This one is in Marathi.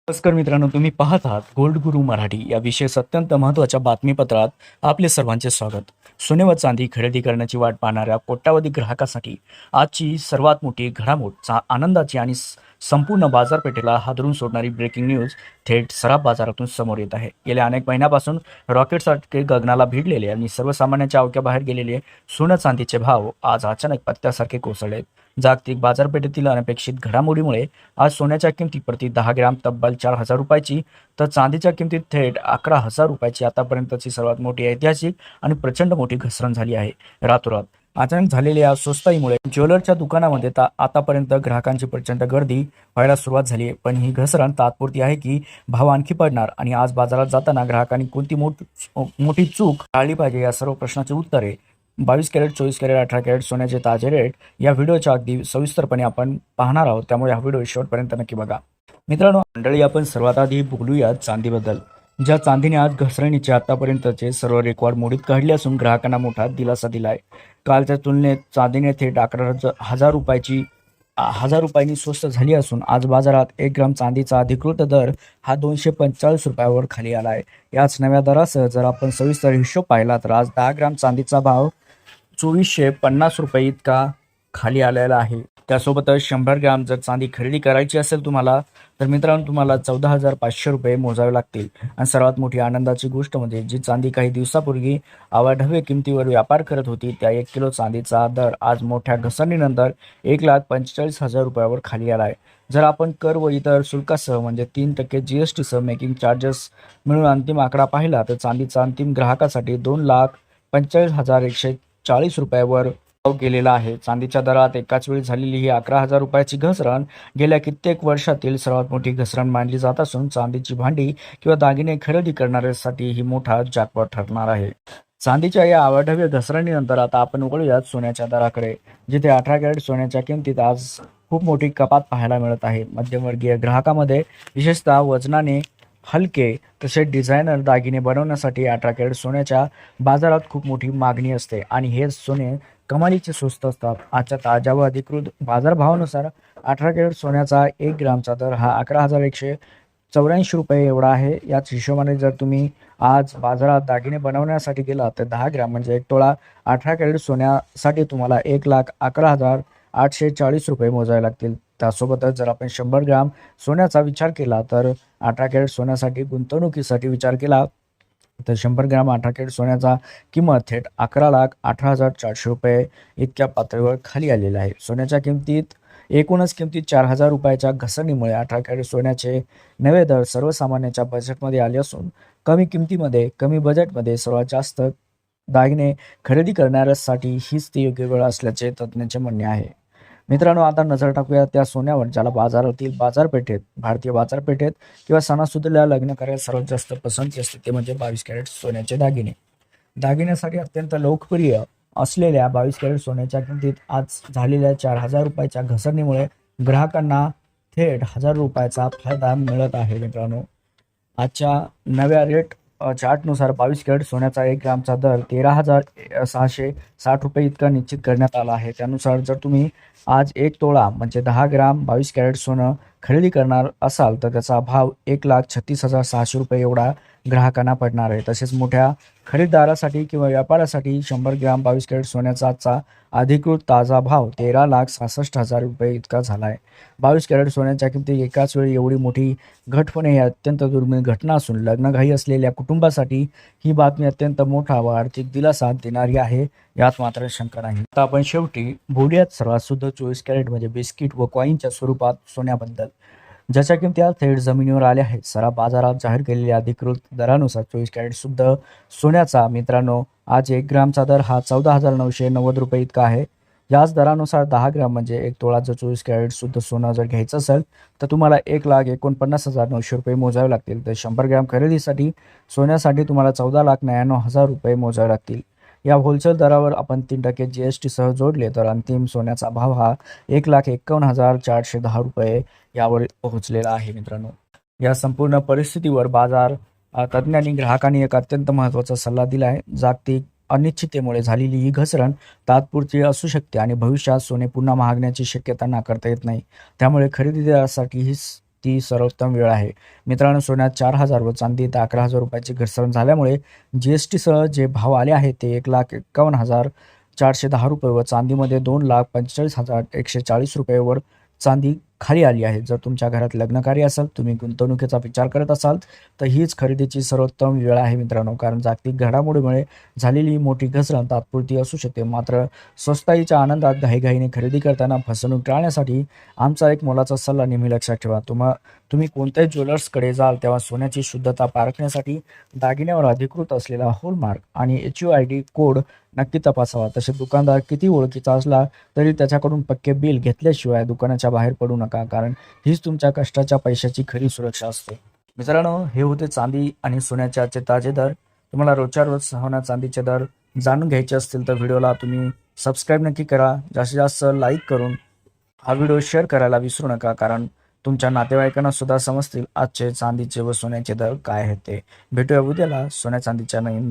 नमस्कार मित्रांनो, तुम्ही पाहत आहात गोल्ड गुरु मराठी या विशेष अत्यंत महत्त्वाच्या बातमीपत्रात आपले सर्वांचे स्वागत. सोने व चांदी खरेदी करण्याची वाट पाहणाऱ्या कोट्यावधी ग्राहकासाठी आजची सर्वात मोठी घडामोड, आनंदाची आणि संपूर्ण बाजारपेठेला हादरून सोडणारी ब्रेकिंग न्यूज थेट सराफ बाजारातून समोर येत आहे. गेल्या अनेक महिन्यापासून रॉकेटसारखे गगनाला भिडलेले आणि सर्वसामान्यांच्या अवक्याबाहेर गेलेले सोनं चांदीचे भाव आज अचानक पत्त्यासारखे कोसळले. जागतिक बाजारपेठेतील अनपेक्षित घडामोडीमुळे आज सोन्याच्या किमती प्रति 10 ग्रॅम तब्बल 4,000 रुपयाची, तर चांदीच्या किमतीत थेट 11,000 रुपयाची आतापर्यंतची सर्वात मोठी ऐतिहासिक आणि प्रचंड मोठी घसरण झाली आहे. रातोरात अचानक झालेल्या या स्वस्ताईमुळे ज्वेलरच्या दुकानामध्ये आतापर्यंत ग्राहकांची प्रचंड गर्दी व्हायला सुरुवात झाली आहे. पण ही घसरण तात्पुरती आहे की भाव आणखी पडणार आणि आज बाजारात जाताना ग्राहकांनी कोणती मोठी चूक टाळली पाहिजे या सर्व प्रश्नाचे उत्तरे 22 कॅरेट, 24 कॅरेट, 18 कॅरेट सोन्याचे ताजे रेट या व्हिडिओच्या अगदी सविस्तरपणे आपण पाहणार आहोत. त्यामुळे हा व्हिडिओ शेवटपर्यंत नक्की बघा. मित्रांनो, मंडळी, आपण सर्वात आधी बोलूया चांदीबद्दल. ज्या चांदीने आज घसरणीचे आतापर्यंतचे सर्व रेकॉर्ड मोडीत काढले असून ग्राहकांना मोठा दिलासा दिला आहे. कालच्या तुलनेत चांदीने थेट 11,000 रुपयांनी स्वस्त झाली असून आज बाजारात 1 ग्राम चांदीचा अधिकृत दर हा 245 रुपयावर खाली आला आहे. याच नव्या दरासह जर आपण सविस्तर हिशोब पाहिला तर आज 10 ग्राम चांदीचा भाव 2450 रुपये इतका खाली आलेला आहे. त्यासोबतच 100 ग्राम जर चांदी खरेदी करायची असेल तुम्हाला, तर मित्रांनो तुम्हाला 14,500 रुपये मोजावे लागतील. आणि सर्वात मोठी आनंदाची गोष्ट म्हणजे जी चांदी काही दिवसापूर्वी आवाढव्य किमतीवर व्यापार करत होती, त्या 1 किलो चांदीचा दर आज मोठ्या घसरणीनंतर 1,45,000 रुपयावर खाली आला आहे. जर आपण कर व इतर शुल्कासह म्हणजे 3% GST सह मेकिंग चार्जेस मिळून अंतिम आकडा पाहिला तर चांदीचा अंतिम ग्राहकासाठी 2,45,140 रुपयावर गेलेला आहे. चांदीच्या दरात एकाच वेळी झालेली ही 11,000 रुपयाची घसरण गेल्या कित्येक वर्षातील सर्वात मोठी घसरण मानली जात असून चांदीची भांडी किंवा दागिने खरेदी करणाऱ्यांसाठी ही मोठा जॅकपॉट ठरणार आहे. चांदीच्या या अवाढव्य घसरणीनंतर आता आपण वळूयात सोन्याच्या दराकडे, जिथे 18 कॅरेट सोन्याच्या किमतीत आज खूप मोठी कपात पाहायला मिळत आहे. मध्यमवर्गीय ग्राहकामध्ये विशेषतः वजनाने हलके तसेच डिझायनर दागिने बनवण्यासाठी 18 कॅरेट सोन्याच्या बाजारात खूप मोठी मागणी असते आणि हे सोने कमालीचे स्वस्त असतात. आजच्या ताज्या व अधिकृत बाजारभावानुसार 18 कॅरेट सोन्याचा 1 ग्रामचा दर हा 11,184 रुपये एवढा आहे. याच हिशोबाने जर तुम्ही आज बाजारात दागिने बनवण्यासाठी गेला तर 10 ग्राम म्हणजे 1 तोळा 18 कॅरेट सोन्यासाठी तुम्हाला 1,11,840 रुपये मोजावे लागतील. त्यासोबतच जर आपण 100 ग्राम सोन्याचा विचार केला तर 18 कॅरेट सोन्यासाठी गुंतवणुकीसाठी विचार केला तर 100 ग्राम 18 कॅरेट सोन्याचा किंमत थेट 11,18,400 रुपये इतक्या पातळीवर खाली आलेला आहे. सोन्याच्या किमतीत एकूणच किमतीत 4,000 रुपयाच्या घसरणीमुळे 18 कॅरेट सोन्याचे नवे दर सर्वसामान्यांच्या बजेटमध्ये आले असून कमी किमतीमध्ये कमी बजेटमध्ये सर्वात जास्त दागिने खरेदी करणाऱ्यांसाठी हीच ती योग्य वेळ असल्याचे तज्ज्ञांचे म्हणणे आहे. मित्रांनो, आता नजर टाकूया त्या सोन्यावर ज्याला बाजारपेठेत, भारतीय बाजारपेठेत किंवा सणासुदीला लग्न करायला सर्वात जास्त पसंती असते, ते म्हणजे 22 कॅरेट सोन्याचे दागिने. दागिन्यासाठी अत्यंत लोकप्रिय असलेल्या 22 कॅरेट सोन्याच्या किमतीत आज झालेल्या 4,000 रुपयाच्या घसरणीमुळे ग्राहकांना थेट 1,000 रुपयाचा फायदा मिळत आहे. मित्रांनो, आजच्या नव्या रेट चार्टनुसार 22 कॅरेट सोन्याचा 1 ग्रामचा दर 13,660 रुपये इतका निश्चित करण्यात आला आहे. त्यानुसार जर तुम्ही आज 1 तोळा म्हणजे 10 ग्राम 22 कॅरेट सोनं खरेदी करणार असाल तर त्याचा भाव 1,36,600 रुपये एवढा ग्राहकांना पडणार आहे. तसेच मोठ्या खरेदीदारासाठी किंवा व्यापारासाठी 100 ग्राम 22 कॅरेट सोन्याचा आजचा अधिकृत ताजा भाव 13,66,000 रुपये इतका झाला आहे. 22 कॅरेट सोन्याच्या किमतीत एकाच वेळी एवढी मोठी घट होणे ही अत्यंत दुर्मिळ घटना असून लग्नघाई असलेल्या कुटुंबासाठी ही बातमी अत्यंत मोठा व आर्थिक दिलासा देणारी आहे, यात मात्र शंका नाही. आता आपण शेवटी बोलूयात सर्वात शुद्ध 24 कॅरेट म्हणजे बिस्किट व कॉईनच्या स्वरूपात सोन्याबद्दल, ज्याच्या किमती आज थेट जमिनीवर आल्या आहेत. सराफ बाजारात जाहीर केलेल्या अधिकृत दरानुसार 24 कॅरेट शुद्ध सोन्याचा मित्रांनो आज 1 ग्रामचा दर हा 14,990 रुपये इतका आहे. याच दरानुसार 10 ग्राम म्हणजे 1 तोळा जर 24 कॅरेट शुद्ध सोनं जर घ्यायचं असेल तर तुम्हाला 1,49,900 रुपये मोजावे लागतील. तर 100 ग्राम खरेदीसाठी सोन्यासाठी तुम्हाला 14,99,000 रुपये मोजावे लागतील. या होलसेल दरावर आपण 3% GST सह जोडले तर अंतिम सोन्याचा भाव हा 1,51,410 रुपये यावर पोहोचलेला आहे. मित्रांनो, या संपूर्ण परिस्थितीवर बाजार तज्ज्ञांनी ग्राहकांनी एक अत्यंत महत्त्वाचा सल्ला दिला आहे. जागतिक अनिश्चिततेमुळे झालेली ही घसरण तात्पुरती असू शकते आणि भविष्यात सोने पुन्हा महागण्याची शक्यता नाकारता येत नाही. त्यामुळे खरेदीदारासाठी ही ती सर्वोत्तम वेळ आहे. मित्रांनो, सोन्यात 4,000 व चांदीत 11,000 रुपयाची घसरण झाल्यामुळे GST सह जे भाव आले आहेत ते 1,51,410 रुपये व चांदीमध्ये 2,45,140 रुपयेवर चांदी खाली आली आहे. जर तुमच्या घरात लग्न कार्य असेल, तुम्ही गुंतवणुकीचा विचार करत असाल तर हीच खरेदीची सर्वोत्तम वेळ आहे मित्रांनो. कारण जागतिक घडामोडीमुळे झालेली मोठी घसरण तात्पुरती असू शकते. मात्र स्वस्ताईच्या आनंदात घाईघाईने खरेदी करताना फसवणूक टाळण्यासाठी आमचा एक मोलाचा सल्ला नेहमी लक्षात ठेवा. तुम्ही कोणत्याही ज्वेलर्सकडे जाल तेव्हा सोन्याची शुद्धता पारखण्यासाठी दागिन्यावर अधिकृत असलेला हॉलमार्क आणि HUID कोड नक्की तपासावा. तसे दुकानदार किती ओळखीचा असला तरी त्याच्याकडून पक्के बिल घेतल्याशिवाय दुकानाच्या बाहेर पडू नका, कारण हीच तुमच्या कष्टाच्या पैशाची खरी सुरक्षा असते. मित्रांनो, हे होते चांदी आणि सोन्याचे आजचे ताजे दर. तुम्हाला रोजच्या रोज सोन्या चांदीचे दर जाणून घ्यायचे असतील तर व्हिडिओला तुम्ही सबस्क्राईब नक्की करा. जास्तीत जास्त लाईक करून हा व्हिडिओ शेअर करायला विसरू नका, कारण तुमच्या नातेवाईकांना सुद्धा समजतील आजचे चांदीचे व सोन्याचे दर काय आहेत ते. भेटूया उद्याला सोन्या चांदीच्या नवीन